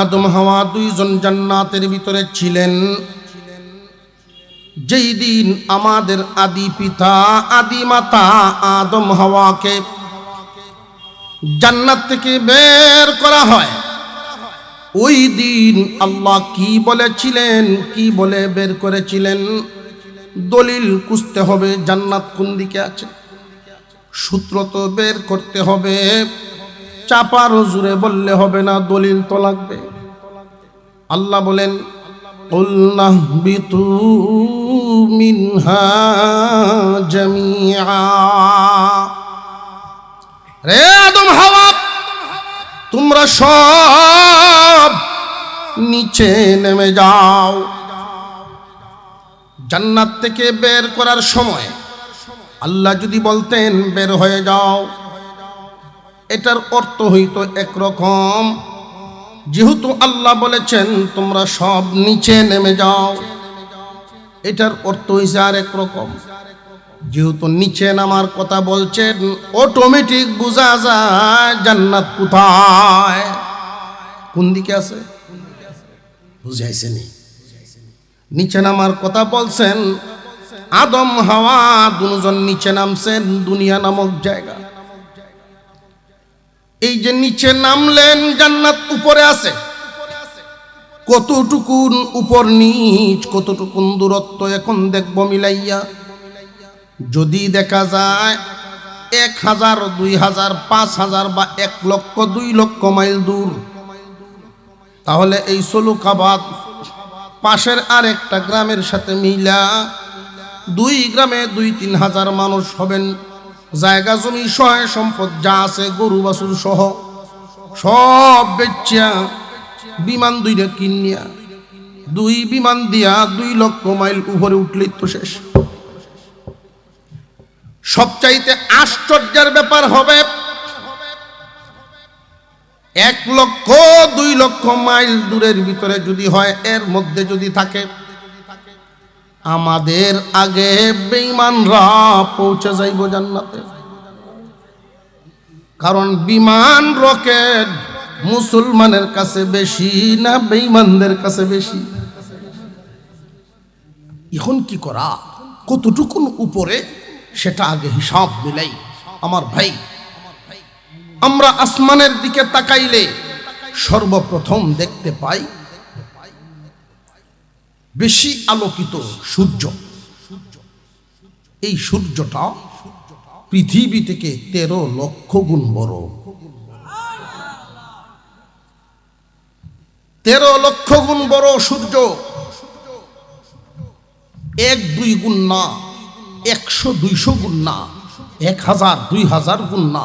আদম হাওয়া দুইজন জান্নাতের ভিতরে ছিলেন। যেই দিন আমাদের আদি পিতা আদি মাতা আদম হাওয়াকে জান্নাত থেকে বের করা হয়, ওই দিন আল্লাহ কি বলেছিলেন, কি বলে বের করেছিলেন? দলিল খুঁজতে হবে, জান্নাত কোন দিকে আছে, সূত্র তো বের করতে হবে। চাপার জুড়ে বললে হবে না, দলিল তো লাগবে। আল্লাহ বলেন, কুলনা বিতু মিনহা জামিআ। রে আদম হাওয়া, তোমরা সব নিচে নেমে যাও। জান্নাত থেকে বের করার সময় আল্লাহ যদি বলতেন বের হয়ে যাও, এটার অর্থ হইতো একরকম। যেহেতু আল্লাহ বলেছেন তোমরা সব নিচে নেমে যাও, এটার অর্থ হইছে আর একরকম। যেহেতু নিচে নামার কথা বলছেন, অটোমেটিক বোঝা যায় জান্নাত কোথায়, কোন দিকে আছে। বুঝাইছে নি? নিচে নামার কথা বলছেন, আদম হাওয়া দুজন নিচে নামছেন দুনিয়া নামক জায়গা। এই যে নিচে নামলেন, জান্নাত উপরে আছে। কতটুকুন উপর নিচ, কতটুকুন দূরত্ব এখন দেখব মিলাইয়া। যদি দেখা যায় 1000, 2000, 5000 বা 1 লক্ষ 2 লক্ষ মাইল দূর, তাহলে এই সলুকাবাদ পাশের আরেকটা গ্রামের সাথে মিলা 2 গ্রামে 2-3 হাজার মানুষ হবেন। জায়গা জমি সহায় সম্পদ যা আছে, গরু বাছুর সহ সব বেচা বিমান 2টা কিনিয়া 2 বিমান দিয়া 2 লক্ষ মাইল উপরে উঠলেই তো শেষ। সবচাইতে আশ্চর্যের ব্যাপার হবে, 1 লক্ষ 2 লক্ষ মাইল দূরের ভিতরে যদি হয়, এর মধ্যে যদি থাকে, আমাদের আগে বেঈমানরা পৌঁছে যাইব জান্নাতে। কারণ বিমান রকেট মুসলমানের কাছে বেশি না বেঈমানদের কাছে বেশি? এখন কি করা, কতটুকুন উপরে সেটা আগে হিসাব মিলাই। আমার ভাই, আমরা আসমানের দিকে তাকাইলে সর্বপ্রথম দেখতে পাই বেশি আলোকিত সূর্য। এই সূর্যটা পৃথিবী থেকে 13 লক্ষ গুণ বড়। 13 লক্ষ গুণ বড় সূর্য। 1-2 গুণ না, 100-200 গুণ না, 1000-2000 গুণ না,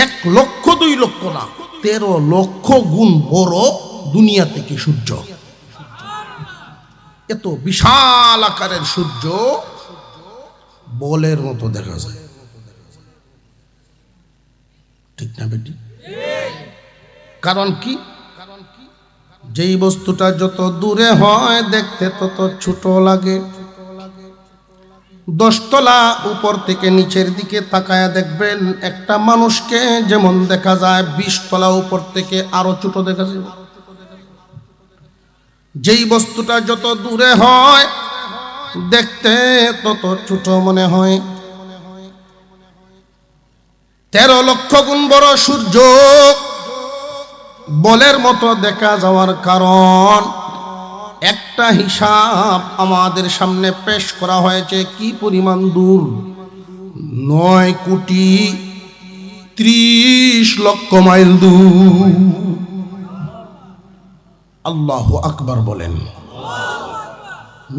1 লক্ষ 2 লক্ষ না, 13 লক্ষ গুণ বড় দুনিয়া থেকে সূর্য। এত বিশাল আকারের সূর্য বলের মতো দেখা যায়, ঠিক না বেটি? কারণ কি? যেই বস্তুটা যত দূরে হয় দেখতে তত ছোট লাগে। 10 তলা উপর থেকে নিচের দিকে তাকায়া দেখবেন একটা মানুষকে যেমন দেখা যায়, 20 তলা উপর থেকে আরো ছোট দেখা যায়। যেই বস্তুটা যত দূরে হয় দেখতে তত ছোট মনে হয়। 13 লক্ষ গুণ বড় সূর্য বলের মতো দেখা যাওয়ার কারণ একটা হিসাব আমাদের সামনে পেশ করা হয়েছে। কি পরিমাণ দূর? 9,30 লক্ষ মাইল দূর। আল্লাহু আকবার বলেন।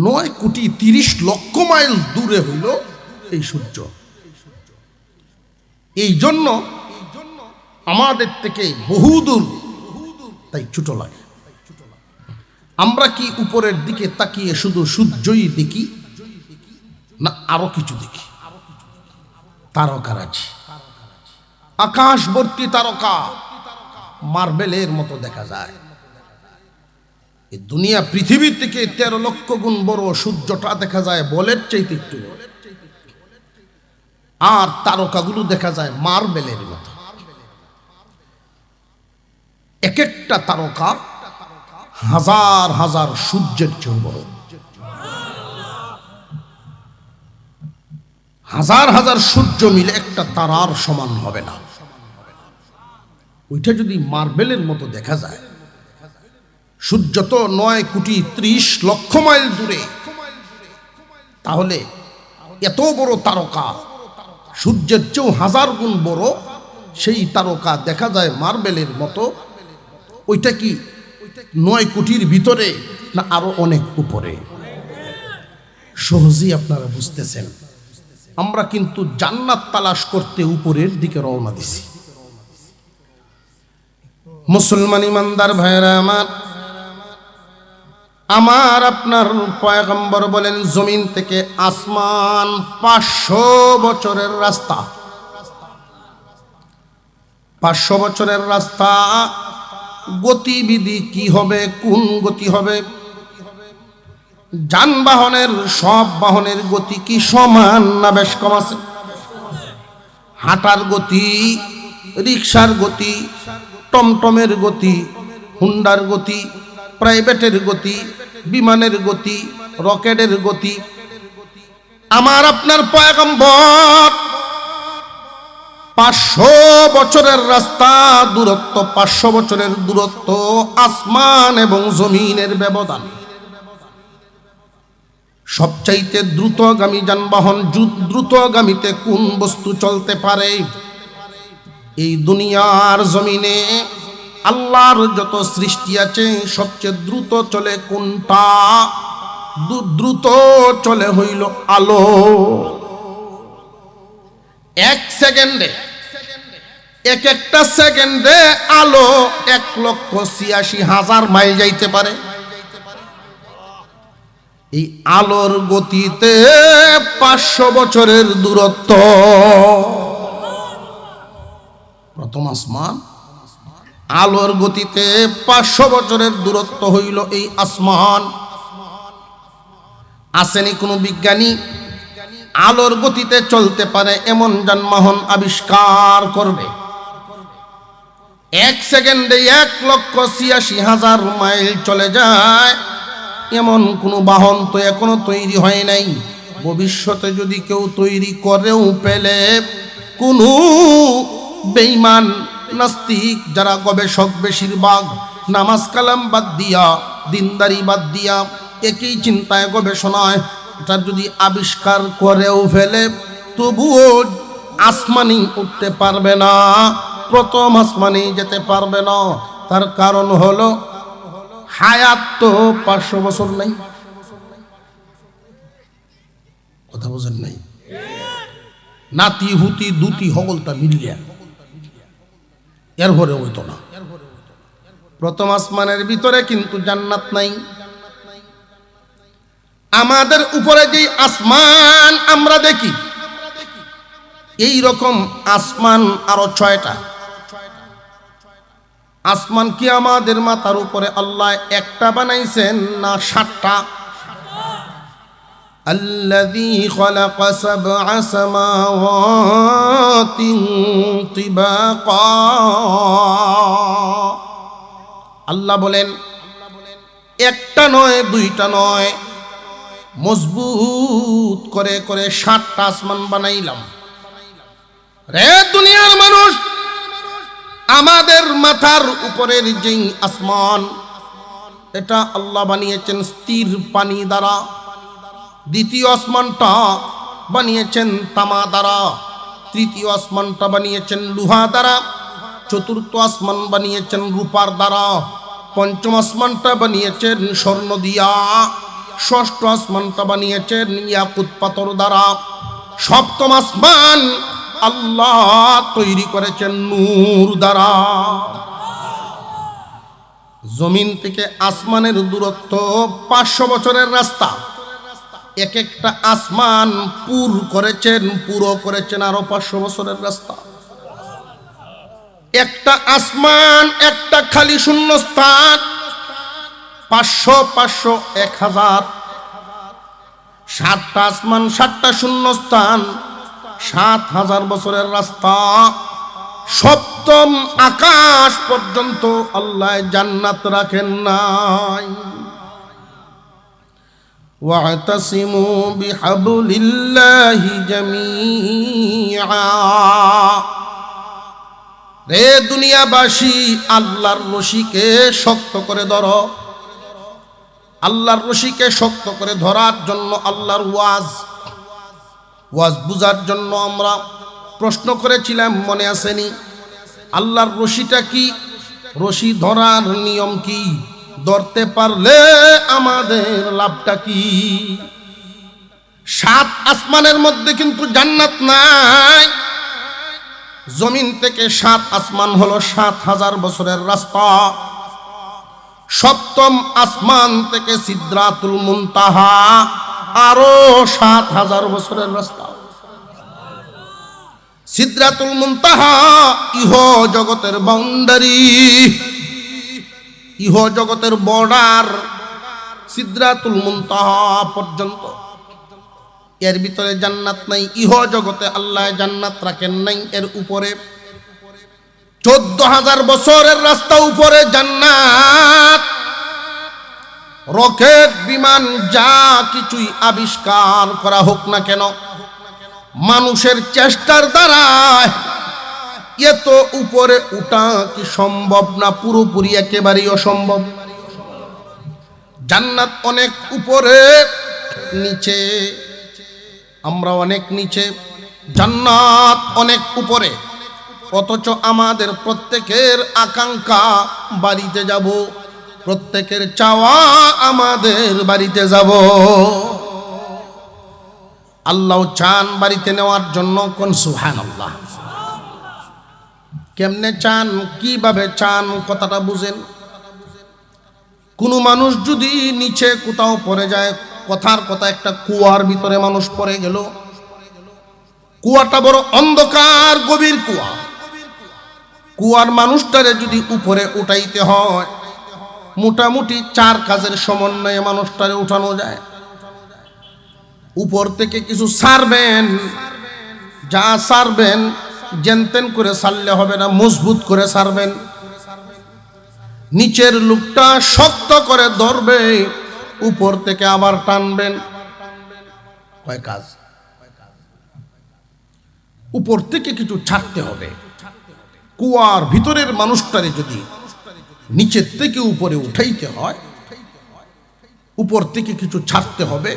9,30 লক্ষ মাইল দূরে হইল এই সূর্য। এই জন্য আমাদের থেকে বহুদূর, তাই ছোট লাগে। আমরা কি উপরের দিকে তাকিয়ে শুধু সূর্যই দেখি, না আরো কিছু দেখি? তারকারাজি, আকাশ ভর্তি তারকা, মার্বেলের মতো দেখা যায়। এই দুনিয়া পৃথিবী থেকে 13 লক্ষ গুণ বড় সূর্যটা দেখা যায় বলের চাইতে একটু, আর তারকাগুলো দেখা যায় মার্বেলের মতো। এক একটা তারকা হাজার হাজার সূর্যের চেয়েও বড়, হাজার হাজার সূর্য মিলে একটা তারার সমান হবে না। ওইটা যদি মার্বেলের মতো দেখা যায়, সূর্য তো 9,30,00,000 মাইল দূরে, তাহলে এত বড় তারকা, সূর্যের চেয়েও হাজার গুণ বড় সেই তারকা দেখা যায় মার্বেলের মতো। ওইটা কি 9 কোটির ভিতরে না আরো অনেক উপরে? সহজেই আপনারা বুঝতেছেন। আমরা কিন্তু জান্নাত তালাশ করতে উপরের দিকে রওনা দিছি। মুসলমান ইমানদার ভাইরা আমার, আমার আপনার পয়গম্বর বলেন জমিন থেকে আসমান 500 বছরের রাস্তা। 500 বছরের রাস্তা। গতিবিধি কি হবে, কোন গতি হবে? যানবাহনের সব বাহনের গতি কি সমান না বেশ কম আছে? হাঁটার গতি, রিক্সার গতি, টমটমের গতি, হুন্ডার গতি, প্রাইভেটের গতি, বিমানের গতি, রকেটের গতি। আমার আপনার পয়গম্বর 500 বছরের রাস্তা দূরত্ব, 500 বছরের দূরত্ব, আসমান এবং জমিনের ব্যবধান। সবচাইতে দ্রুতগামী যানবাহন, দ্রুতগামীতে কোন বস্তু চলতে পারে? এই দুনিয়ার জমিনে আল্লাহর যত সৃষ্টি আছে সবচেয়ে দ্রুত চলে কোনটা? দ্রুত চলে হইল আলো। 1 সেকেন্ডে, এক একটা সেকেন্ডে আলো 1,86,000 মাইল যাইতে পারে। এই আলোর গতিতে 500 বছরের দূরত্ব। প্রথম আসমান, আলোর গতিতে 500 বছরের দূরত্ব হইল এই আসমান। আসেনি কোনো বিজ্ঞানী আলোর গতিতে চলতে পারে এমন যানবাহন আবিষ্কার করবে? 1 সেকেন্ডে 1,86,000 মাইল চলে যায় এমন কোনো বাহন তো এখনো তৈরি হয় নাই। ভবিষ্যতে যদি কেউ তৈরি করেও পেলে, কোনো বেঈমান নাস্তিক যারা গবেষক বেশিরভাগ নামাজ কালাম বাদ দিয়া, দিনদারি বাদ দিয়া একই চিন্তায় গবেষণায় এটা যদি আবিষ্কার করেও ফেলে, তবুও আসমানি উঠতে পারবে না, প্রথম আসমানি যেতে পারবে না। তার কারণ হলো হায়াত তো 500 বছর নাই। কথা বোঝেন নাই? নাতি হুতি দুটি হগলটা মিলিয়া এর ভরে হইতো না। প্রথম আসমানের ভিতরে কিন্তু জান্নাত নাই। আমাদের উপরে যে আসমান আমরা দেখি, এই রকম আসমান আরো 6টা। আসমান কি আমাদের মাথার উপরে আল্লাহ একটা বানাইছেন না 7টা? الذي خلق 7 سماوات طباقا। আল্লাহ বলেন একটা নয়, 2টা নয়, মজবুত করে করে 7টা আসমান বানাইলাম। রে দুনিয়ার মানুষ, আমাদের মাথার উপরের যে আসমান, এটা আল্লাহ বানিয়েছেন স্থির পানি দ্বারা। দ্বিতীয় আসমানটা বানিয়েছেন তামা দ্বারা। তৃতীয় আসমানটা বানিয়েছেন লোহা দ্বারা। চতুর্থ আসমান বানিয়েছেন রূপার দ্বারা। পঞ্চম আসমানটা বানিয়েছেন স্বর্ণ দিয়া। ষষ্ঠ আসমানটা বানিয়েছেন ইয়াকুত পাথর দ্বারা। সপ্তম আসমান আল্লাহ তৈরি করেছেন নূর দ্বারা। জমিন থেকে আসমানের দূরত্ব 500 বছরের রাস্তা। এক একটা আসমান পুরো করেছেন আরো 500 বছরের রাস্তা। একটা আসমান, একটা খালি শূন্য স্থান 500, 500, 1000। 7টা আসমান, 7টা শূন্য স্থান, 7,000 বছরের রাস্তা। সপ্তম আকাশ পর্যন্ত আল্লাহ জান্নাত রাখেন নাই। ওয়াতাসিমু বিহাবলিল্লাহি জামিআ, রে দুনিয়াবাসী আল্লাহর রশিকে শক্ত করে ধরো। আল্লাহর রশিকে শক্ত করে ধরার জন্য আল্লাহর ওয়াজ বুঝার জন্য আমরা প্রশ্ন করেছিলাম, মনে আসেনি? আল্লাহর রশিটা কি? রশি ধরার নিয়ম কি? ধরতে পারলে আমাদের লাভটা কি? 7 আসমানের মধ্যে কিন্তু জান্নাত নাই। জমিন থেকে 7 আসমান হলো 7000 বছরের রাস্তা। সপ্তম আসমান থেকে সিদরাতুল মুনতাহা আরো 7000 বছরের রাস্তা। সিদরাতুল মুনতাহা ইহ জগতের বাউন্ডারি, ইহ জগতের বর্ডার সিদরাতুল মুনতাহা পর্যন্ত। এর ভিতরে জান্নাত নাই। ইহ জগতে আল্লাহ জান্নাত রাখেন নাই। এর উপরে 14000 বছরের রাস্তা উপরে জান্নাত। রকেট বিমান যা কিছুই আবিষ্কার করা হোক না কেন, মানুষের চেষ্টার দ্বারা এত উপরে উঠা কি সম্ভব না? পুরোপুরি একেবারেই অসম্ভব। জান্নাত অনেক উপরে, নিচে আমরা অনেক নিচে, জান্নাত অনেক উপরে। অথচ আমাদের প্রত্যেকের আকাঙ্ক্ষা বাড়িতে যাব, প্রত্যেকের চাওয়া আমাদের বাড়িতে যাব। আল্লাহ চান বাড়িতে নেওয়ার জন্য। কোন সুবহানাল্লাহ। কেমনে চান, কিভাবে চান কথাটা বুঝেন। কোনো মানুষ যদি নিচে কোথাও পড়ে যায়, কথার কথা একটা কুয়ার ভিতরে মানুষ পড়ে গেল, কুয়াটা বড় অন্ধকার গভীর কুয়া। কুয়ার মানুষটারে যদি উপরে উঠাইতে হয়, মোটামুটি 4 কাজের সমন্বয়ে মানুষটারে উঠানো যায়। উপর থেকে কিছু ছাড়বেন, যা ছাড়বেন জেনতেন করে ছাড়লে হবে না, মজবুত করে ছাড়বেন। নিচের লোকটা শক্ত করে ধরবে, উপর থেকে আবার টানবেন। কয় কাজ? উপর থেকে কিছু ছাড়তে হবে। কুয়ার ভিতরের মানুষটারে যদি নিচের থেকে উপরে উঠাইতে হয়, উপর থেকে কিছু ছাড়তে হবে।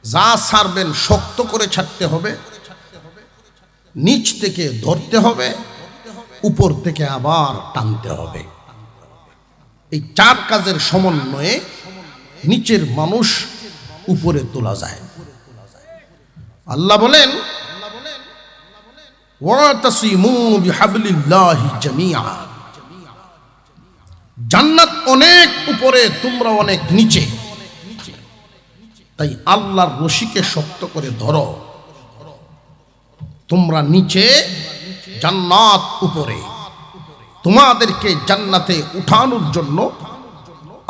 যা ছাড়বেন শক্ত করে ছাড়তে হবে, নিচ থেকে ধরতে হবে, উপর থেকে আবার টানতে হবে। এই 4 কাজের সমন্বয়ে নিচের মানুষ উপরে তোলা যায়। আল্লাহ বলেন, ওয়াতাসিমু বিহাবলিল্লাহি জামিআ, জান্নাত অনেক উপরে, তোমরা অনেক নিচে। তাই আল্লাহর রশিকে শক্ত করে ধরো। তোমরা নিচে, জান্নাত উপরে। তোমাদেরকে জান্নাতে উঠানোর জন্য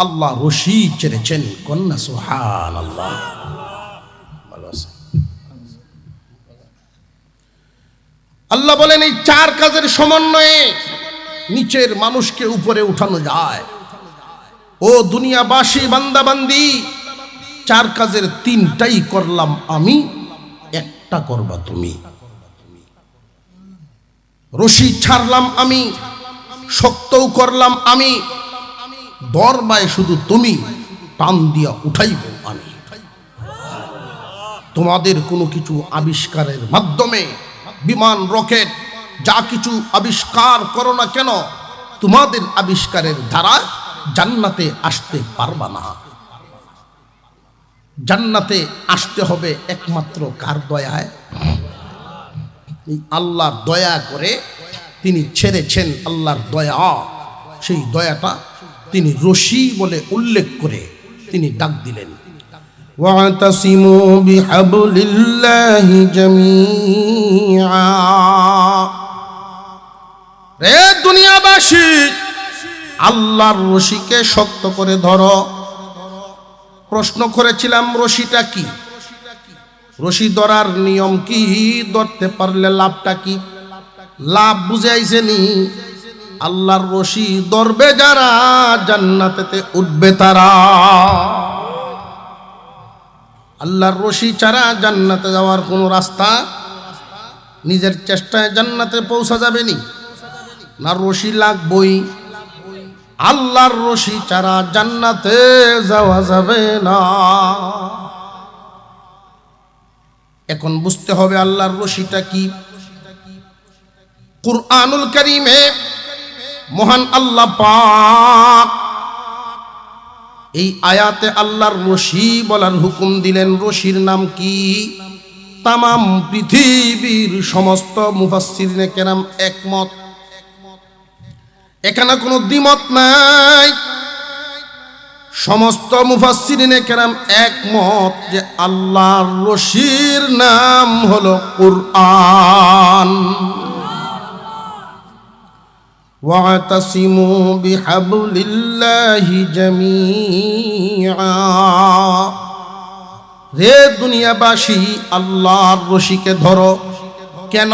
আল্লাহ রশি ছেড়েছেন। কন্যা সুবহানাল্লাহ। আল্লাহ বলেন, এই 4 কাজের সমন্বয়ে নিচের মানুষকে উপরে উঠানো যায়। ও দুনিয়াবাসী বান্দাবান্দি, 4 কাজের 3টাই করলাম আমি, একটা করবা তুমি। রশি ছাড়লাম আমি, শক্তও করলাম আমি, দরবায় শুধু তুমি, টান দিয়া উঠাইব আমি। তোমাদের কোনো কিছু আবিষ্কারের মাধ্যমে, বিমান, রকেট, যা কিছু আবিষ্কার করো না কেন, তোমাদের আবিষ্কারের দ্বারা জান্নাতে আসতে পারবা না। জান্নাতে আসতে হবে একমাত্র কার দয়ায়? আল্লাহর দয়া করে তিনি ছেড়েছেন। আল্লাহর দয়া, সেই দয়াটা তিনি রশি বলে উল্লেখ করে তিনি ডাক দিলেন, ওয়াতাসিমু বিহাবলিল্লাহি জামিআ। রে দুনিয়াবাসী, আল্লাহর রশিকে শক্ত করে ধরো। প্রশ্ন করেছিলাম, রশিটা কি? রশি ধরার নিয়ম কি? ধরতে পারলে লাভটা কি? লাভ বুঝে আইছেনি আল্লাহর রশি ধরবে যারা জান্নাতেতে উঠবে তারা। আল্লাহর রশি ছাড়া জান্নাতে যাওয়ার কোনো রাস্তা, নিজের চেষ্টায় জান্নাতে পৌঁছা যাবে নি, না রশি লাগবই। আল্লাহর রশি ছাড়া জান্নাতে যাওয়া যাবে না। এখন বুঝতে হবে আল্লাহর রশিটা কি। কুরআনুল কারীমে মহান আল্লাহ পাক এই আয়াতে আল্লাহর রশি বলার হুকুম দিলেন। রশির নাম কি? তামাম পৃথিবীর সমস্ত মুফাসসিরিনে কেরাম একমত, এখানে কোনো দ্বিমত নাই। সমস্ত মুফাসসিরিনে কেরাম একমত যে আল্লাহর রশির নাম হলো কুরআন। ওয়াতাসিমু বিহাবলিল্লাহি জামিআ। রে দুনিয়াবাসী, আল্লাহর রশিকে ধরো। কেন?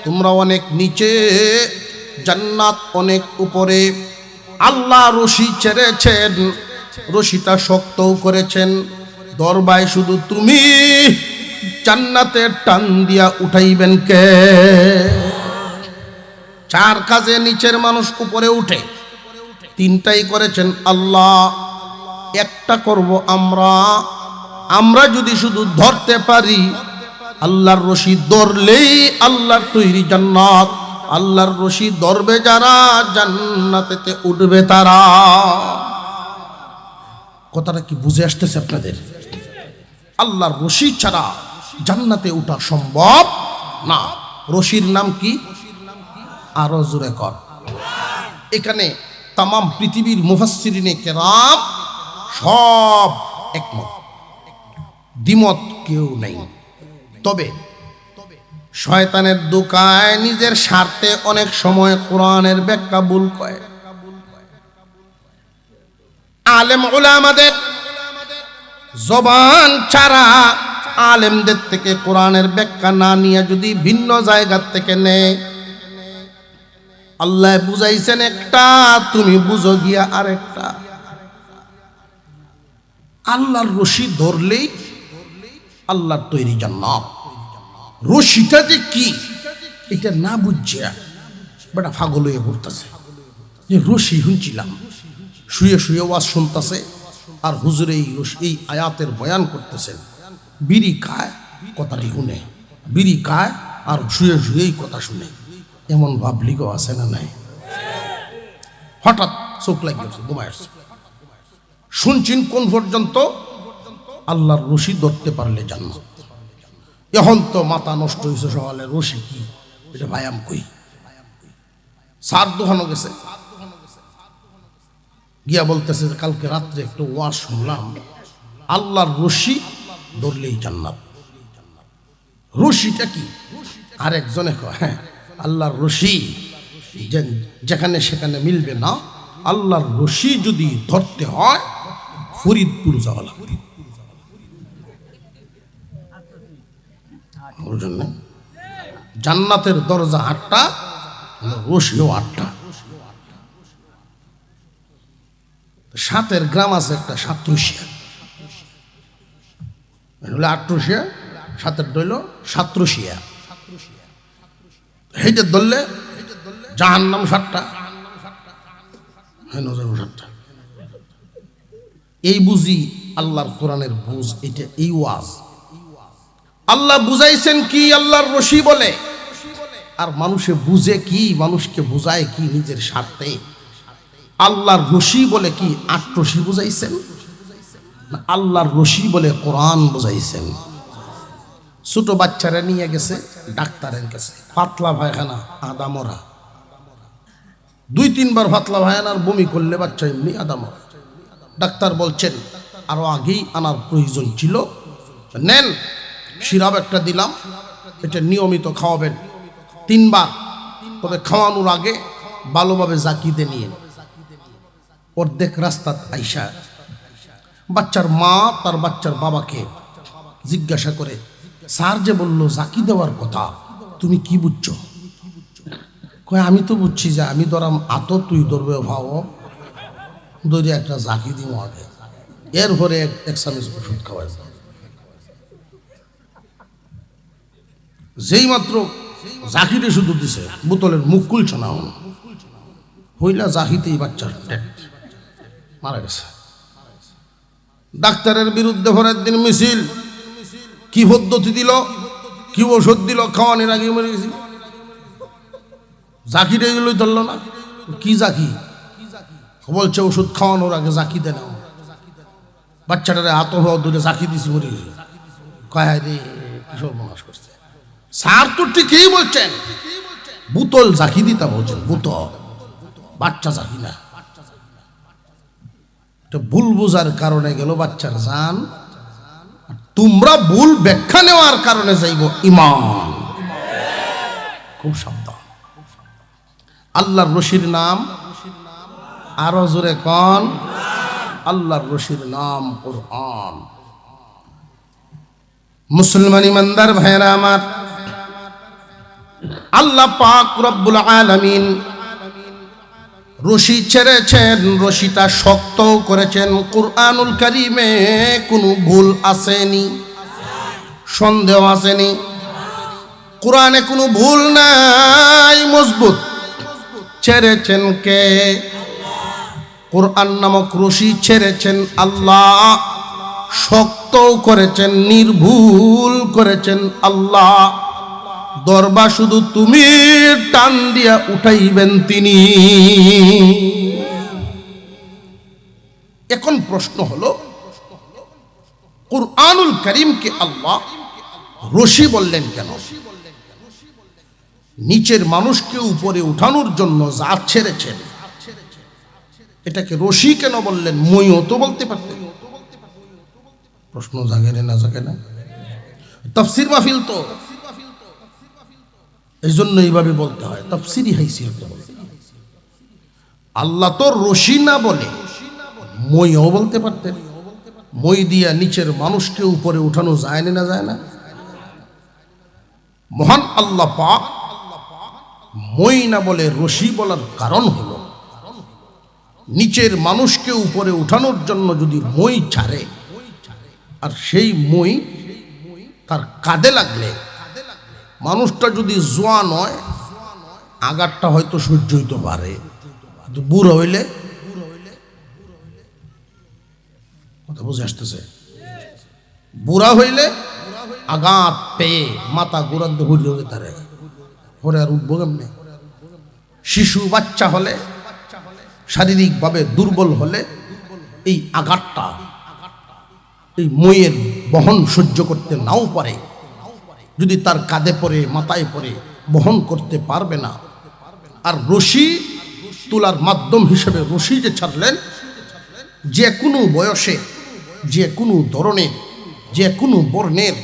তোমরা অনেক নিচে, জান্নাত অনেক উপরে। আল্লাহ রশি ছেড়েছেন, রশিটা শক্তও করেছেন। দরবায় শুধু তুমি, জান্নাতে টান দিয়া উঠাইবেন কে? চার কাজে নিচের মানুষ উপরে উঠে, তিনটাই করেছেন আল্লাহ, একটা করব আমরা। আমরা যদি শুধু ধরতে পারি, আল্লাহর রশি ধরলেই আল্লাহর তৈরি জান্নাত। আল্লাহর রশি ধরবে যারা জান্নাতেতে উঠবে তারা। কথাটা কি বুঝে আসতেছে আপনাদের? আল্লাহর রশি ছাড়া জান্নাতে ওঠা সম্ভব না। রশির নাম কি? আরো জোরে কর। এখানে তামাম পৃথিবীর মুফাসসিরিনে কেরাম সব একমত, দ্বিমত কেউ নেই। তবে শয়তানের দোকায় নিজের স্বার্থে অনেক সময় কোরআনের ব্যাখ্যা ভুল কয়। আলেম উলামাদের জবান ছাড়া, আলেমদের থেকে কোরআনের ব্যাখ্যা না নিয়ে যদি ভিন্ন জায়গা থেকে নেয়, আল্লাহ বুঝাইছেন একটা, তুমি বুঝো গিয়া আরেকটা। আল্লাহর রশি ধরলেই আল্লাহর তৈরি জান্নাত। রশিটা যে কি এটা না বুঝিয়া বেটা পাগল হয়ে পড়তেছে। যে রশি শুনছিলাম, শুয়ে শুয়ে ওয়াজ শুনতেছে, আর হুজুরে এই আয়াতের বয়ান করতেছেন। বিড়ি খায়, কথাটি শুনে, বিড়ি খায় আর শুয়ে শুয়ে এই কথা শুনে। এমন ভাবলিগো আছে না নাই? হঠাৎ চোখ লাগিয়েছে, ঘুমায় আসছে। শুনছেন কোন পর্যন্ত? আল্লাহর রশি ধরতে পারলে জান্নাত। এখন তো মাথা নষ্ট হয়েছে সকালে, রশি কি এটা ভায়াম কই। সার দোকানো গেছে, গিয়া বলতেছে কালকে রাত্রে একটু ওয়াজ শুনলাম, আল্লাহর রশি ধরলেই জান্নাত। রশিটা কি? আরেকজনে কয় হ্যাঁ, আল্লাহর রশি যেখানে সেখানে মিলবে না। আল্লাহর রশি যদি ধরতে হয় ফরিদপুর যাওয়া লাগবে। জান্নাতের দরজা 8টা, রশিও 8টা। সাতের গ্রাম আছে একটা, সাতরশিয়া। আটরশিয়া, সাতের দইল সাতরশিয়া। হেঁটে ধরলে জাহান্নাম 7টা, হ্যাঁ 7টা। এই বুঝি আল্লাহর কোরআনের বুঝ, এটা এই ওয়াজ। আল্লাহ বুঝাইছেন কি আল্লাহর রশি বলে, আর মানুষে বুঝে কি, মানুষকে বুঝায় কি নিজের স্বার্থে। আল্লাহর রশি বলে কি 8 রশি বুঝাইছেন, না আল্লাহর রশি বলে কোরআন বুঝাইছেন। ছোট বাচ্চারা নিয়ে গেছে ডাক্তারের কাছে, পাতলা পায়খানা, আদা মরা। 2-3 বার পাতলা পায়খানার বমি করলে বাচ্চা এমনি আদা মরা। ডাক্তার বলছেন আরো আগেই আনার প্রয়োজন ছিল, নেন সিরাপ একটা দিলাম, এটা নিয়মিত খাওয়াবেন 3 বার। তবে খাওয়ানোর আগে ভালোভাবে জাকিতে নিয়ে। অর্ধেক রাস্তা আইসা বাচ্চার মা তার বাচ্চার বাবাকে জিজ্ঞাসা করে, স্যার যে বললো জাকি দেওয়ার কথা, তুমি কি বুঝছো? কয় আমি তো বুঝছি যে আমি ধরাম আত তুই ধরবে ভাও ধরে একটা জাকি দিব আগে, এরপরে এক চামচ ওষুধ খাওয়াই। যেই মাত্র জাকিরে শুধু দিছে, বোতলের মুখ খুলছে না, হইলা জাহিতেই বাচ্চার মারা গেছে। ডাক্তারের বিরুদ্ধে পরের দিন মিছিল, কি পদ্ধতি দিল, কি ওষুধ দিল, খাওয়ানোর আগে মরে গেছি। জাকিরে এগুলোই ধরল না, কি জাকি বলছে ওষুধ খাওয়ানোর আগে জাকি দেন। বাচ্চাটারে হাত দূরে জাকি দিছি, মরে গেছি। কয় রে কিশোর মনাস করছে। স্যার তো ঠিকই বলছেন, বোতল জাকি দিতা বলছেন, বোতল, বাচ্চা জাকি না। ভুল বোঝার কারণে গেল বাচ্চার জান, তোমরা ভুল ব্যাখ্যা নেওয়ার কারণে যাইব ইমান। খুব সাবধান। আল্লাহর রশির নাম আরো জোরে কোন, আল্লাহর রশির নাম কুরআন। মুসলমান ইমানদার ভাইরা আমার, আল্লাহ পাক রব্বুল আলামিন রশি ছেড়েছেন, রশিটা শক্ত করেছেন। কুরআনুল কারীমে কোনো ভুল আসেনি, সন্দেহ আসেনি। কোরআনে কোনো ভুল নাই, মজবুত। ছেড়েছেন কে? কোরআন নামক রশি ছেড়েছেন আল্লাহ, শক্ত করেছেন, নির্ভুল করেছেন আল্লাহ। দরবা শুধু তুমি টান দিয়া উঠাইবেন তিনি। এখন প্রশ্ন হলো, কুরআনুল কারীমকে আল্লাহ রশি বললেন কেন? নিচের মানুষকে উপরে উঠানোর জন্য যা ছেড়েছেন, এটাকে রশি কেন বললেন? মইও তো বলতে পারতেন। প্রশ্ন জাগে না জাগে না? তাফসীর মাহফিল তো এই জন্য এইভাবে বলতে হয়, তাফসীরি হাইসিয়ত বলতে। আল্লাহ তো রশি না বলে মইও বলতে পারতেন। মই দিয়া নিচের মানুষকে উপরে উঠানো যায় না যায় না? মহান আল্লাহ পাক মই না বলে রশি বলার কারণ হলো, নিচের মানুষকে উপরে উঠানোর জন্য যদি মই ছাড়ে, আর সেই মই তার কাঁধে লাগলে, মানুষটা যদি জোয়ান হয় আঘাতটা হয়তো সহ্য হইতে পারে, কিন্তু বুড়ো হইলে, কথা বুঝে আসতেছে, বুড়া হইলে আঘাত পেয়ে মাথা গোড়ান্ত হইল তারে, পরে আর উঠবো কেমনে? শিশু বাচ্চা হলে, শারীরিকভাবে দুর্বল হলে এই আঘাতটা, এই মইয়ের বহন সহ্য করতে নাও পারে, যদি তার কাঁধে পড়ে, মাথায় পড়ে, বহন করতে পারবে না। আর রশি তোলার মাধ্যম হিসেবে রশি যে ছাড়লেন, যে কোনো বয়সে, যে কোনো ধরনের, যে কোনো বর্ণের,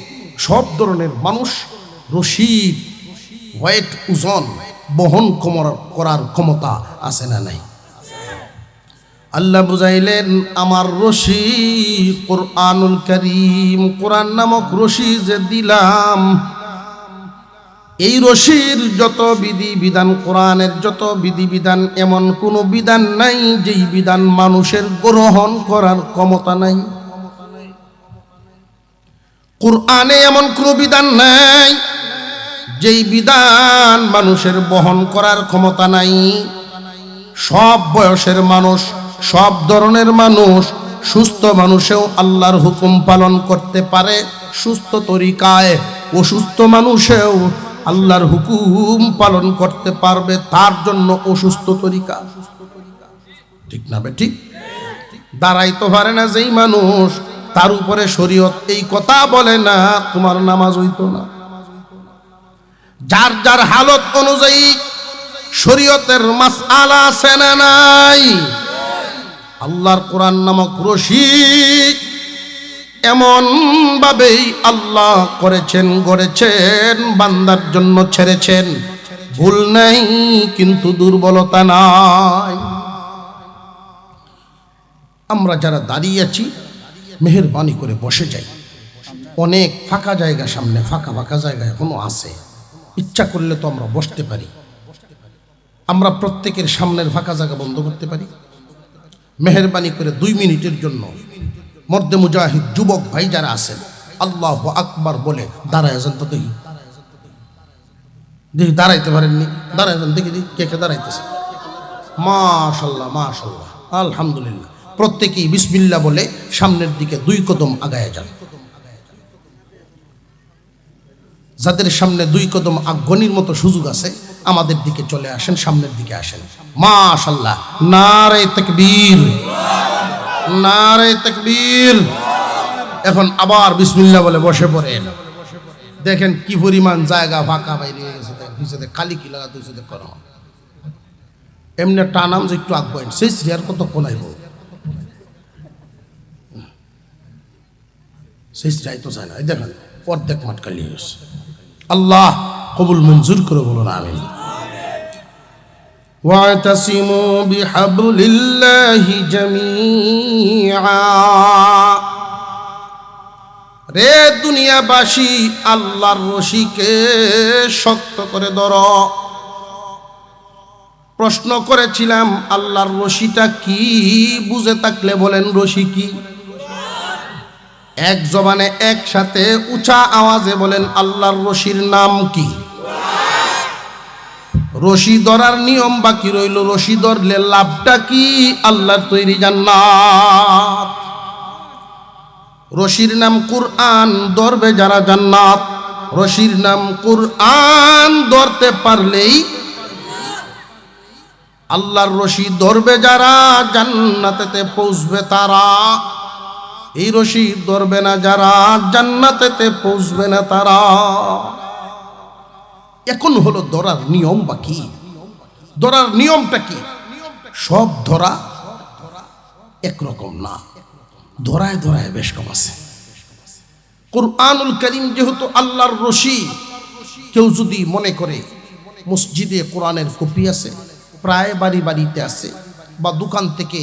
সব ধরনের মানুষ রশির ওয়েট, ওজন বহন করার ক্ষমতা আছে না নাই? আল্লাহ বুঝাইলেন, আমার রশি কুরআনুল কারীম, কোরআন নামক রশি যে দিলাম, এই রশির যত বিধি বিধান, কোরআনের যত বিধি বিধান, এমন কোনো বিধান নাই যেই বিধান মানুষের গ্রহণ করার ক্ষমতা নাই। কোরআনে এমন কোনো বিধান নাই যেই বিধান মানুষের বহন করার ক্ষমতা নাই। সব বয়সের মানুষ, সব ধরনের মানুষ, সুস্থ মানুষেও আল্লাহর হুকুম পালন করতে পারে সুস্থ তরিকায়, অসুস্থ মানুষেও আল্লাহর হুকুম পালন করতে পারবে, তার জন্য অসুস্থ তরিকা। ঠিক না বে ঠিক? দাঁড়াইতে পারে না যেই মানুষ, তার উপরে শরীয়ত এই কথা বলে না তোমার নামাজ হইতো না। যার যার হালত অনুযায়ী শরীয়তের মাসআলা আছে না নাই? আল্লাহর কোরআন নামক রশি এমন ভাবেই আল্লাহ করেছেন, গড়েছেন, বান্দার জন্য ছেড়েছেন। ভুল নাই কিন্তু দুর্বলতা নাই। আমরা যারা দাঁড়িয়ে আছি, মেহেরবানি করে বসে যাই। অনেক ফাঁকা জায়গা সামনে, ফাঁকা ফাঁকা জায়গা এখনো আছে, ইচ্ছা করলে তো আমরা বসতে পারি। আমরা প্রত্যেকের সামনের ফাঁকা জায়গা বন্ধ করতে পারি? মেহেরবানি করে 2 মিনিটের জন্য মর্দে মুজাহিদ যুবক ভাই যারা আছেন আল্লাহু আকবার বলে দাঁড়ায় যান তো দেখি। দাঁড়াইতে পারেননি? দাঁড়ায় যান দেখি কে কে দাঁড়াইতেছে। মাশাআল্লাহ মাশাআল্লাহ আলহামদুলিল্লাহ। প্রত্যেকেই বিসমিল্লাহ বলে সামনের দিকে 2 কদম আগায় যান। যাদের সামনে 2 কদম আগুনের মতো সুযোগ আছে আমাদের দিকে চলে আসেন, সামনের দিকে আসেন। মাশাআল্লাহ, নারে তাকবীর, নারে তাকবীর। এখন আবার বিসমিল্লাহ বলে বসে পড়েন। দেখেন কি পরিমাণ জায়গা ফাঁকা বাইরে গেছে, পিছনে খালি কি লাগা তুই করো এমনি টানাম যে একটু আঁকবেন সেই শ্রেয়ার কত কোনাইব সেই শ্রেয় তো চায় না। দেখেন অর্ধেক মাঠ খালি গেছে। আল্লাহ কবুল মঞ্জুর করে বলুন আমিন। ওয়াতাসিমু বিহাবলিল্লাহি জামিআ। রে দুনিয়াবাসী, আল্লাহর রশিকে শক্ত করে ধরো। প্রশ্ন করেছিলাম আল্লাহর রশিটা কি? বুঝে থাকলে বলেন রশি কি? এক জবানে একসাথে উঁচা আওয়াজে বলেন আল্লাহর রশির নাম কি? রশি ধরার নিয়ম বাকি রইল। রশি ধরলে লাভটা কি? আল্লাহর তৈরি জান্নাত। রশির নাম কুরআন, ধরবে যারা জান্নাত। রশির নাম কুরআন, ধরতে পারলেই আল্লাহর রশি ধরবে যারা জান্নাতেতে পৌঁছবে তারা। এই রশি ধরবে না যারা জান্নাতেতে পৌঁছবে না তারা। এখন হলো ধরার নিয়ম বাকি। ধরার নিয়মটা কি? সব ধরা একরকম না, ধরায় ধরায় বেশ কম আছে। কুরআনুল কারীম যেহেতু আল্লাহর রশি, কেউ যদি মনে করে মসজিদে কোরআনের কপি আছে, প্রায় বাড়ি বাড়িতে আছে, বা দোকান থেকে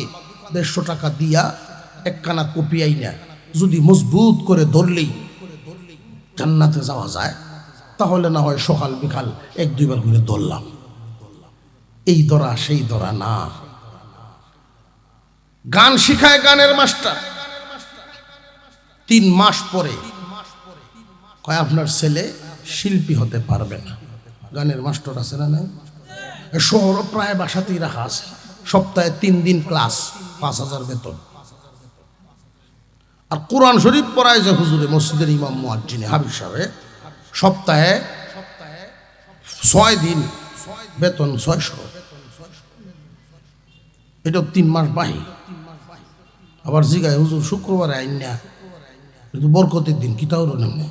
150 টাকা দিয়া একখানা কপি আইনা যদি মজবুত করে ধরলেই জান্নাতে যাওয়া যায়, তাহলে না হয় সকাল বিকাল 1-2 বার করে ধরলাম। এই ধরা সেই ধরা না। গান শিখায় গানের মাস্টার, 3 মাস পরে কয় আপনার ছেলে শিল্পী হতে পারবে না। গানের মাস্টার আছে না নাই? শহর প্রায় বাসাতেই রাখা আছে। সপ্তাহে 3 দিন ক্লাস, 5000 বেতন। আর কোরআন শরীফ পড়ায় যে হুজুরে মসজিদের ইমাম মুয়াজ্জিনে হাবিব সাহেব, সপ্তাহে 6 দিন বেতন 600। এটা 3 মাস বাহি। আবার জিগায় হুজুর শুক্রবারে আইন না, কিন্তু বরকতের দিন কি তাও নেমে।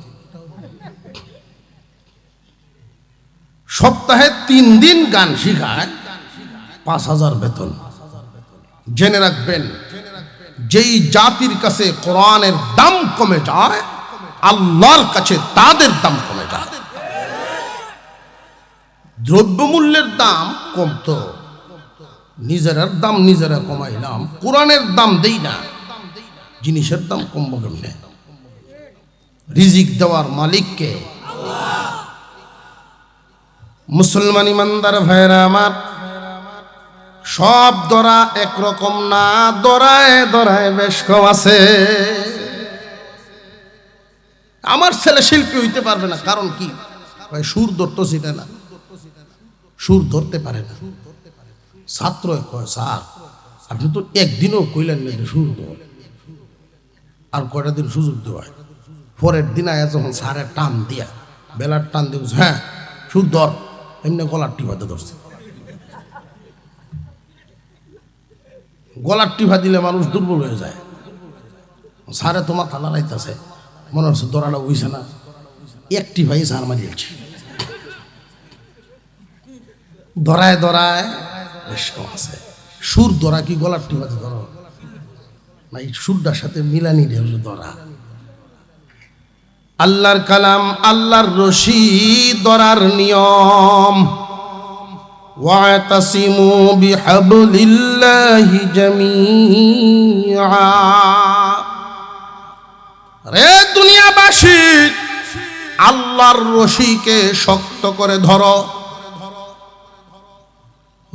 সপ্তাহে 3 দিন গান শিখায়, 5000 বেতন। জেনে রাখবেন, যেই জাতির কাছে কোরআনের দাম কমে যায়, আল্লাহর কাছে তাদের দাম কমে যায়। দ্রব্যমূল্যের দাম কমতো, নিজের দাম নিজেরা কমাইলাম, কোরআনের দাম দেই না, জিনিসের দাম কমবো কেমনে? রিজিক দেওয়ার মালিককে। মুসলমান ইমানদার ভাইরা আমার, সব ধরা একরকম না, ধরায় ধরায় বেশ কম আছে। আমার ছেলে শিল্পী হইতে পারবে না, কারণ কি? সুর ধরতে চিনে না, সুর ধরতে পারে না। ছাত্র কয় স্যার আপনি তো একদিনও কইলেন না সুর ধর, আর কয়টা দিন সুযোগ দেওয়া। পরের দিন আয়া যখন স্যারের টান দিয়া, বেলার টান দিয়ে হ্যাঁ সুর ধর, এমনি গলার টিভাতে ধরছে। গলার টিভা দিলে মানুষ দুর্বল হয়ে যায়। স্যারে তোমার থালা রাইতেছে, মনে হচ্ছে দরাটা উইছে না, একটি ভাই সার মারিয়েছে। ধরায় ধরায় বেশ কম আছে। সুর ধরা কি গলার টিভাতে ধরো না? এই সুরটার সাথে মিলানি হলো ধরা। আল্লাহর কালাম, আল্লাহর রশি ধরার নিয়ম। ওয়াতাসিমু বিহাবলিল্লাহি জামিআ। রে দুনিয়াবাসী, আল্লাহর রশিকে শক্ত করে ধরো।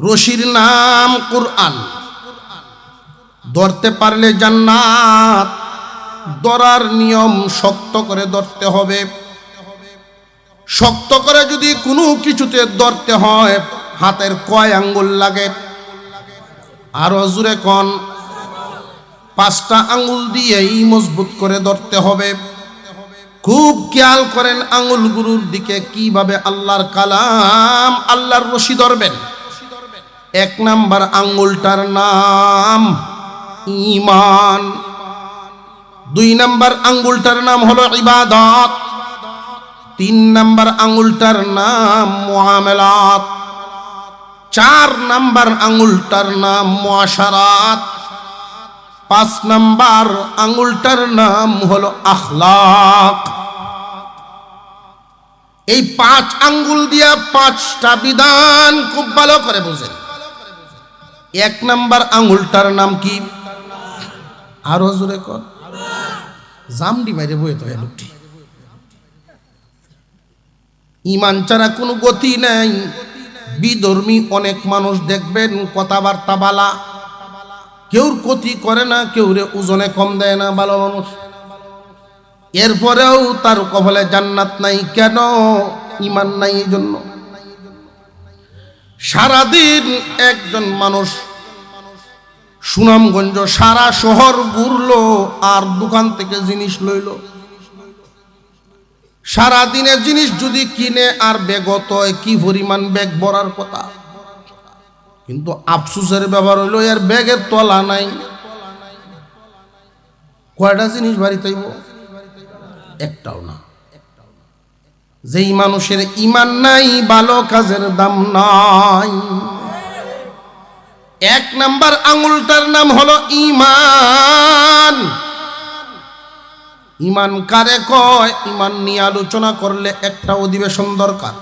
রশির নাম কুরআন। ধরতে পারলে জান্নাত, ধরার নিয়ম শক্ত করে ধরতে হবে। শক্ত করে যদি কোনো কিছুতে ধরতে হয়, হাতের কয় আঙ্গুল লাগে? আরো জোরে কোন? 5টা আঙ্গুল দিয়েই মজবুত করে ধরতে হবে। খুব খেয়াল করেন আঙ্গুলগুলোর দিকে, কিভাবে আল্লাহর কালাম, আল্লাহর রশি ধরবেন। 1 নাম্বার আঙ্গুলটার নাম ঈমান, 2 নাম্বার আঙ্গুলটার নাম হলো ইবাদত, 3 নাম্বার আঙ্গুলটার নাম মুআমালাত, 4 নাম্বার আঙ্গুলটার নাম মুআশারাত, 5 নাম্বার আঙ্গুলটার নাম হলো আখলাক। এই 5 আঙ্গুল দিয়া 5টা বিধান খুব ভালো করে বুঝেন। 1 নাম্বার আঙ্গুলটার নাম কি? আরো জোরে কর। জামডি মাইরে বয়ে তো লোকটি। ঈমান ছাড়া কোনো গতি নাই। বিধর্মী অনেক মানুষ দেখবেন, কথাবার্তা বালা, কেউর ক্ষতি করে না, কেউরে ওজনে কম দেয় না, ভালো মানুষ। এরপরেও তার কপালে জান্নাত নাই। কেন? ঈমান নাই। এই জন্য সারাদিন একজন মানুষ সুনামগঞ্জ সারা শহর ঘুরলো আর দোকান থেকে জিনিস লইল। সারাদিনের জিনিস যদি কিনে আর ব্যাগত হয়, কি পরিমাণ ব্যাগ ভরার কথা। কিন্তু আফসোসের ব্যাপার হইল এর ব্যাগের তলা নাই। কয়টা জিনিস বাড়িতে আইব? একটাও না। যেই মানুষের ঈমান নাই, ভালো কাজের দাম নাই। 1 নাম্বার আঙ্গুলটার নাম হলো ঈমান। ঈমান কারে কয়? ঈমান নিয়ে আলোচনা করলে একটা অধিবেশন দরকার।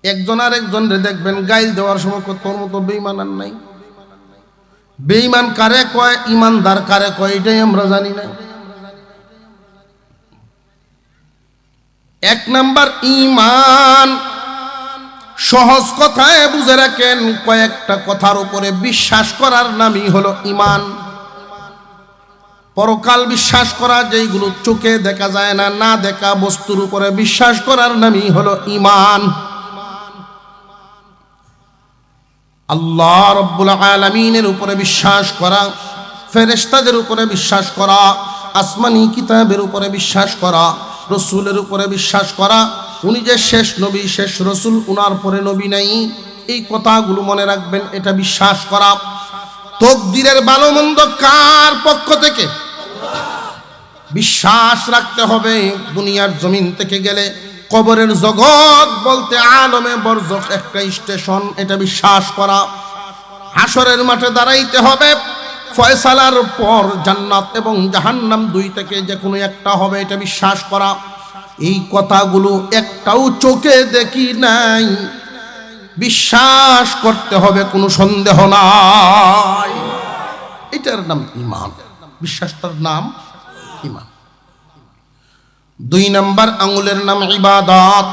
একজন আর একজনরে দেখবেন গাইল দেওয়ার সময় তোর মতো বেঈমান আর নাই। বেঈমান কারে কয়, ঈমানদার কারে কয়, এটাই আমরা জানি না। 1 নাম্বার ঈমান। সহজ কথায় বুঝে রাখেন, কয়েকটা কথার উপরে বিশ্বাস করার নামই হলো ঈমান। পরকাল বিশ্বাস করা, যেইগুলো চোখে দেখা যায় না, না দেখা বস্তুর উপরে বিশ্বাস করার নামই হলো ঈমান। আল্লাহ রাব্বুল আলামিনের উপরে বিশ্বাস করা, ফেরেশতাদের উপরে বিশ্বাস করা, আসমানি কিতাবের উপরে বিশ্বাস করা, রসুলের উপরে বিশ্বাস করা, উনি যে শেষ নবী, শেষ রসুল, উনার পরে নবী নাই, এই কথাগুলো মনে রাখবেন। এটা বিশ্বাস করা। তকদিরের ভালো মন্দ কার পক্ষ থেকে? বিশ্বাস রাখতে হবে। দুনিয়ার জমিন থেকে গেলে কবরের জগৎ বলতে আলমে বরজখ একটা স্টেশন, এটা বিশ্বাস করা। হাসরের মাঠে দাঁড়াইতে হবে, ফয়সালার পর জান্নাত এবং জাহান্নাম 2 থেকে যে কোনো একটা হবে, এটা বিশ্বাস করা। এই কথাগুলো একটাও চোখে দেখি নাই, বিশ্বাস করতে হবে, কোনো সন্দেহ নাই। এটার নাম ঈমান। বিশ্বাসটার নাম ঈমান। 2 নাম্বার আঙ্গুলের নাম ইবাদত।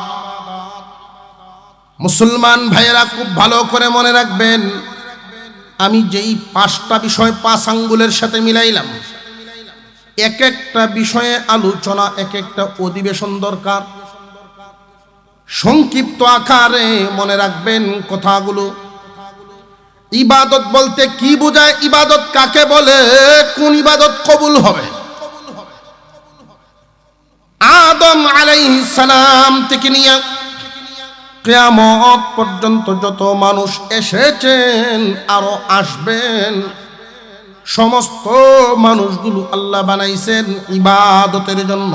মুসলমান ভাইয়েরা খুব ভালো করে মনে রাখবেন, আমি যেই 5টা বিষয় 5 আঙ্গুলের সাথে মিলাইলাম, এক একটা বিষয়ে আলোচনা, এক একটা অধিবেশন দরকার। সংক্ষিপ্ত আকারে মনে রাখবেন কথাগুলো। ইবাদত বলতে কি বোঝায়? ইবাদত কাকে বলে? কোন ইবাদত কবুল হবে? আদম আলাইহিস সালাম থেকে নিয়ে কিয়ামত পর্যন্ত যত মানুষ এসেছেন, আরো আসবেন, সমস্ত মানুষগুলো আল্লাহ বানাইছেন ইবাদতের জন্য।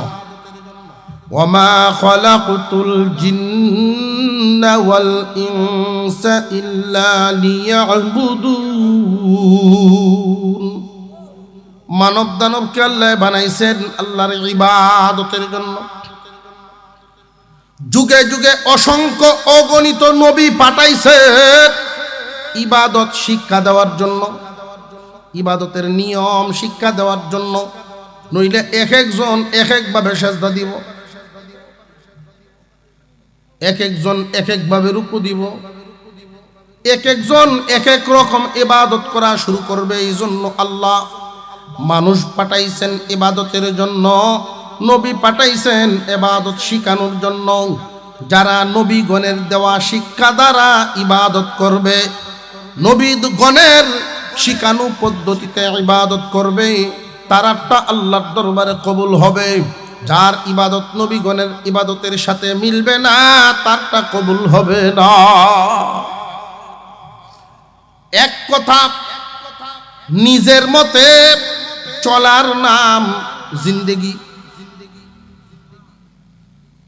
ওয়ামা খালাকতুল জিন্না ওয়াল ইনসা ইল্লা লিয়াবুদুন। মানব দানবকে আল্লাহ বানাইছেন আল্লাহর ইবাদতের জন্য। যুগে যুগে অসংখ্য অগণিত নবী পাঠাইছেন ইবাদত শিক্ষা দেওয়ার জন্য, ইবাদতের নিয়ম শিক্ষা দেওয়ার জন্য। নইলে এক একজন এক একভাবে সেজদা দিব, এক একজন এক একভাবে রুকু দিব, এক একজন এক এক রকম ইবাদত করা শুরু করবে। এই জন্য আল্লাহ মানুষ পাঠাইছেন ইবাদতের জন্য, নবী পাঠাইছেন ইবাদত শিখানোর জন্য। যারা নবীগণের দেওয়া শিক্ষা দ্বারা ইবাদত করবে, নবীগণের শিখানো পদ্ধতিতে ইবাদত করবে, তারাটা আল্লাহর দরবারে কবুল হবে। যার ইবাদত নবীগণের ইবাদতের সাথে মিলবে না, তারটা কবুল হবে না। এক কথা, নিজের মতে চলার নাম জিন্দেগি,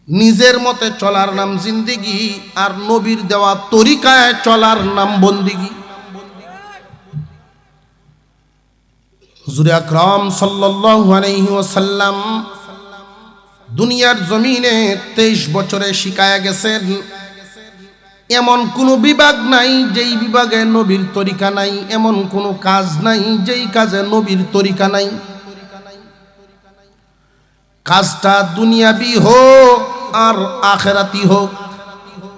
নিজের মতে চলার নাম জিন্দেগি, আর নবীর দেওয়া তরিকায় চলার নাম বন্দিগি। হুজুর আকরাম সাল্লাল্লাহু আলাইহি ওয়াসাল্লাম দুনিয়ার জমিনে 23 বছরে শিখায়া গেছেন, এমন কোনো বিভাগ নাই যেই বিভাগে নবীর তরিকা নাই, এমন কোনো কাজ নাই যেই কাজে নবীর তরিকা নাই। কাজটা দুনিয়াবি হোক আর আখেরাতি হোক,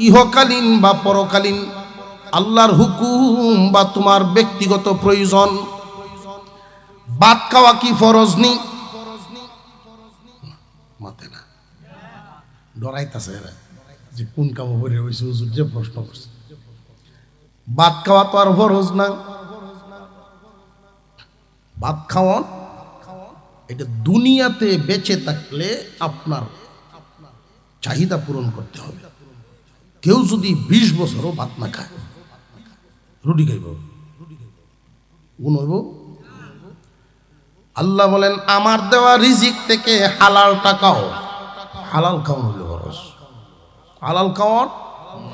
ইহকালীন বা পরকালীন, আল্লাহর হুকুম বা তোমার ব্যক্তিগত প্রয়োজন। ভাত খাওয়া কি ফরজ নি? মাতে না, ডরাইতাছে এরা যে কোন কাম করে হইছে, হুজুর যে প্রশ্ন করছে। ভাত খাওয়া তো আর ফরজ না। ভাত খাওয়া এটা দুনিয়াতে বেঁচে থাকলে আপনার চাহিদা পূরণ করতে হবে। কেউ যদি 20 বছরও ভাত না খায়, রুটি খাইব, গুণ হইব? আল্লাহ বলেন আমার দেওয়া রিজিক থেকে হালাল টাকাও, হালাল খাওয়ান হইল ফরজ, হালাল খাওয়ান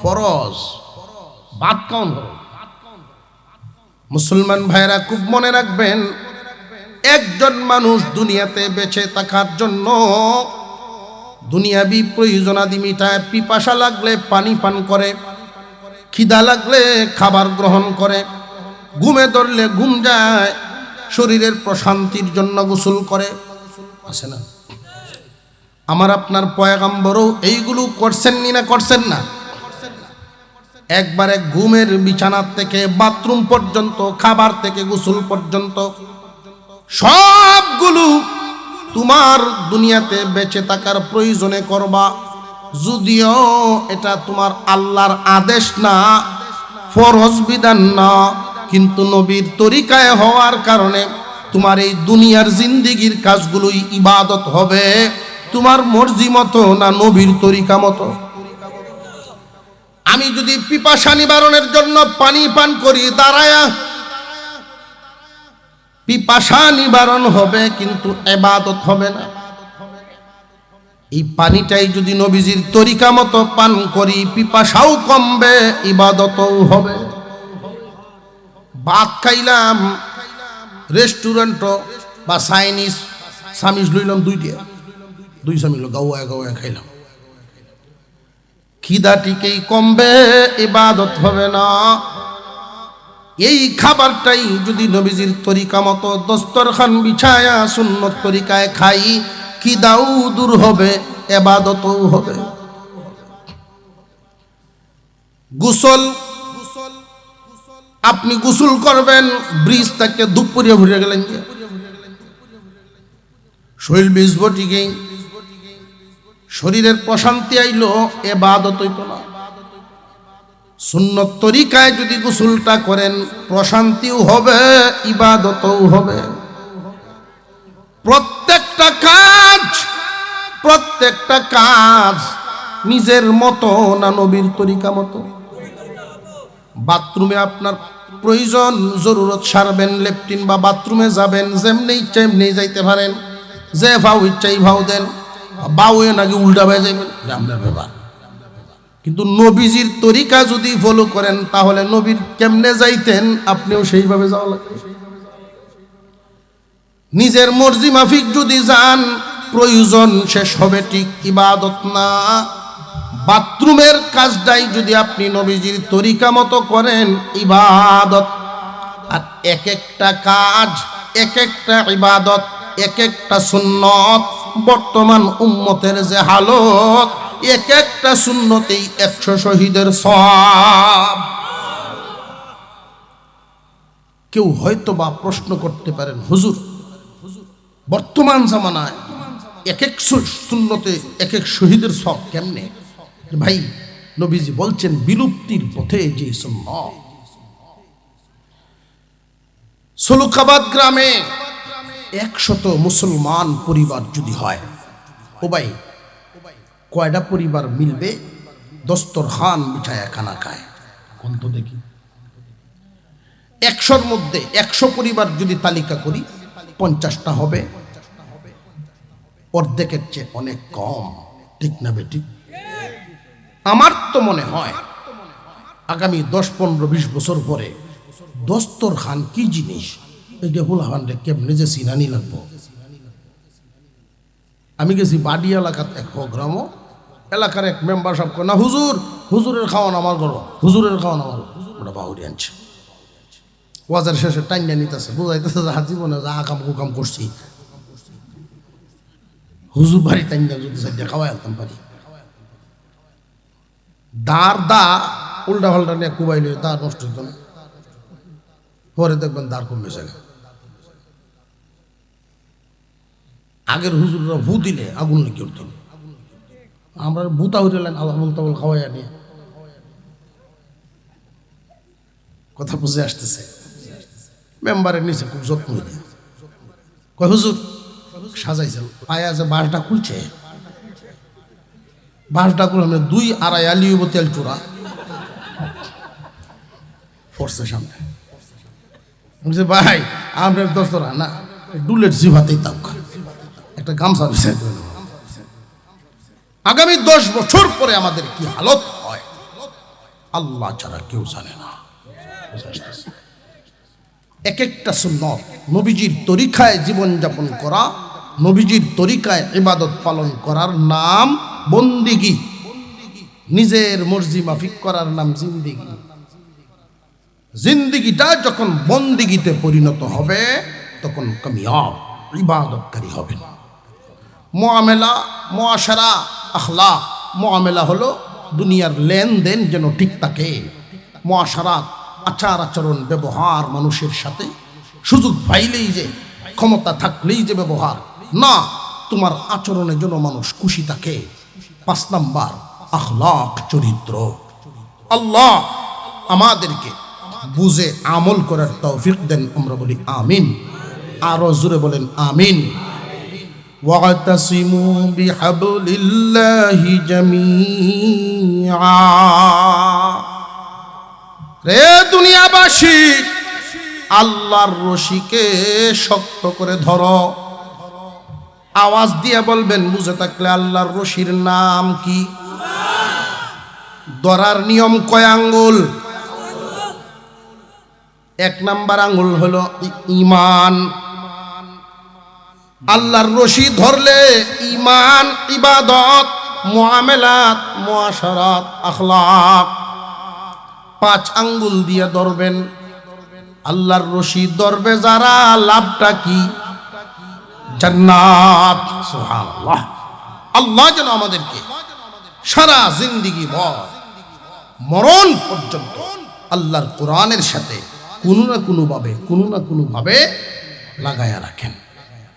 ফরজ, ভাত খাওয়ান ফরজ। মুসলমান ভাইরা খুব মনে রাখবেন, একজন মানুষ দুনিয়াতে বেঁচে থাকার জন্য দুনিয়াবি প্রয়োজনাদি মিটায়, পিপাসা লাগলে পানি পান করে, খিদা লাগলে খাবার গ্রহণ করে, ঘুমে ধরলে ঘুম যায়, শরীরের প্রশান্তির জন্য গোসল করে, আছে না? আমার আপনার পয়গম্বরও এইগুলো করছেন নি না করছেন না? একবারে ঘুমের বিছানা থেকে বাথরুম পর্যন্ত, খাবার থেকে গোসল পর্যন্ত সবগুলো তোমার দুনিয়াতে বেঁচে থাকার প্রয়োজনে করবা। যদিও এটা তোমার আল্লাহর আদেশ না, ফরজ বিধান না, কিন্তু নবীর তরিকায় হওয়ার কারণে তোমার এই দুনিয়ার জিন্দেগির কাজগুলোই ইবাদত হবে, তোমার মর্জি মতো না নবীর তরিকা মতো। আমি যদি পিপাসা নিবারণের জন্য পানি পান করি দাঁড়ায়া, পিপাসা নিবারণ হবে কিন্তু ইবাদত হবে না। এই পানিটাই যদি নবীজির তরিকা মতো পান করি, পিপাসাও কমবে, ইবাদতও হবে। ভাত খাইলাম রেস্টুরেন্ট বা চাইনিজ, সামিজ লইলাম 2 সামিজ গাওয়া গাওয়া খাইলাম, খিদা টিকেই কমবে, ইবাদত হবে না। এই খাবারটাই যদি নবীজির তরিকা মতো দস্তরখান বিছায়া সুন্নত তরিকায় খাই, খিদাও দূর হবে, ইবাদতও হবে। গোসল, আপনি গোসল করবেন, ব্রিজ থেকে দুপুরে ভরে গেলেন, শরীর ভিজব ঠিকই, শরীরের প্রশান্তি আইলো, ইবাদত হইতো না। সুন্নত তরিকায় যদি গোসলটা করেন, প্রশান্তিও হবে, ইবাদতও হবে। প্রত্যেকটা কাজ নিজের মতো না নবীর তরিকা মতো। বাথরুমে আপনার প্রয়োজন, জরুরত সারবেন, লেফটিন বা বাথরুমে যাবেন, যেমনি ইচ্ছা এমনি যাইতে পারেন, যে ভাও ইচ্ছাই ভাও দেন, বাউয়ে নাকি উল্টা হয়ে যাবেন, আপনার ব্যাপার। কিন্তু নবীজির তরিকা যদি ফলো করেন, তাহলে নবীর কেমনে যাইতেন আপনিও সেইভাবে যাওয়া লাগবে। নিজের মর্জি মাফিক যদি যান, প্রয়োজন শেষ হবে ঠিক, ইবাদত না। বাথরুমের কাজটাই যদি আপনি নবীজির তরিকা মতো করেন, ইবাদত। আর এক একটা কাজ, এক একটা ইবাদত, এক একটা সুন্নত। বর্তমান উম্মতের যে হালত, এক একটা সুন্নতেই 100 শহীদের সওয়াব। কেউ হয়তো বা প্রশ্ন করতে পারেন, হুজুর বর্তমান জামানায় এক এক সুন্নতে এক এক শহীদের সব কেমনে? ভাই, নবীজি বলছেন বিলুপ্তির পথে যে সুন্নাত। সলুকাবাদ গ্রামে 100 মুসলমান পরিবার যদি হয়, ও ভাই কয়টা পরিবার মিলবে দস্তরখান বিছায়া খানা খায়? কোন তো দেখি 100-র মধ্যে 100 পরিবার যদি তালিকা করি 50টা হবে, অর্ধেকের চেয়ে অনেক কম। ঠিক না বেটি? আমার তো মনে হয় আগামী 10-15-20 বছর পরে দস্তরখান কি জিনিস এটা হুলাহানরে কেমনে যে চিনানি লাগবো। আমি গেছি বাড়ি এলাকার এক প্রোগ্রাম, এলাকার এক মেম্বার সাহেব না, হুজুরের খাওয়ান আমার ঘর, হুজুরের খাওয়ান আমার, ওটা বাহুরি আনছে। ওয়াজের শেষে টাইনা নিতেছে, বুঝাইতেছে যা জীবনে যা কাম কুকাম করছি হুজুর বাড়ি টাইনা যদি সাইডে খাওয়াই আনতাম পারি। দা উল্টা পাল্টা নিয়ে কুবাইলে দা নষ্ট হইত না, পরে দেখবেন দাঁড় কমে যায়। আগের হুজুররা ভূ দিলে আগুন লেগে উঠত, আমরা ভূতা হইলেন আবুল তাবুল খাওয়াইয়া নিয়ে। কথা বুঝে আসতেছে? মেম্বারের নিচে খুব যত্ন হইলে কয় হুজুর সাজাইছেন, পায়া যে বাঁশটা খুলছে, বাঁশটা খুলে 2-2.5 আলিও তেল চূড়া পড়ছে সামনে। ভাই আপনার দোস্তরা না ডুলেট জিভাতেই তাক একটা গামছা বিছাই দেবেন। আগামী 10 বছর পরে আমাদের কি হালত হয় আল্লাহ ছাড়া কেউ জানে না। এক একটা সুন্নত নবীজির তরিকায় জীবনযাপন করা, নবীজির তরিকায় ইবাদত পালন করার নাম বন্দিগি, নিজের মর্জি মাফিক করার নাম জিন্দিগি। জিন্দিগিটা যখন বন্দিগিতে পরিণত হবে তখন কামিয়াব ইবাদতকারী হবেন। মুআমেলা, মুআশারা, আখলাক। মুআমেলা হলো দুনিয়ার লেনদেন যেন ঠিক থাকে। মুআশারাত আচার আচরণ ব্যবহার, মানুষের সাথে সুযোগ পাইলেই যে, ক্ষমতা থাকলেই যে ব্যবহার না, তোমার আচরণের জন্য মানুষ খুশি থাকে। 5 নাম্বার আখলাক, চরিত্র। আল্লাহ আমাদেরকে বুঝে আমল করার তৌফিক দেন, আমরা বলি আমিন। আরো জোরে বলেন আমিন। ওয়াতাসিমু বিহাবলিল্লাহি জামিআ। রে দুনিয়াবাসী, আল্লাহর রশিকে শক্ত করে ধরো। আওয়াজ দিয়ে বলবেন বুঝে থাকলে আল্লাহর রশির নাম কি? ধরার নিয়ম কয় আঙ্গুল? 1 নাম্বার আঙ্গুল হলো ঈমান। আল্লাহর রশি ধরলে ঈমান, ইবাদত, মুআমেলাত, মুআশারাত, আখলাক 5 আঙ্গুল দিয়ে ধরবেন। আল্লাহর রশি ধরবে যারা, লাভটা কি? জান্নাত। সুবহানাল্লাহ। আল্লাহ যেন আমাদেরকে সারা জিন্দেগি ভর মরণ পর্যন্ত আল্লাহর কোরআনের সাথে কোনো না কোনো ভাবে লাগায়া রাখেন।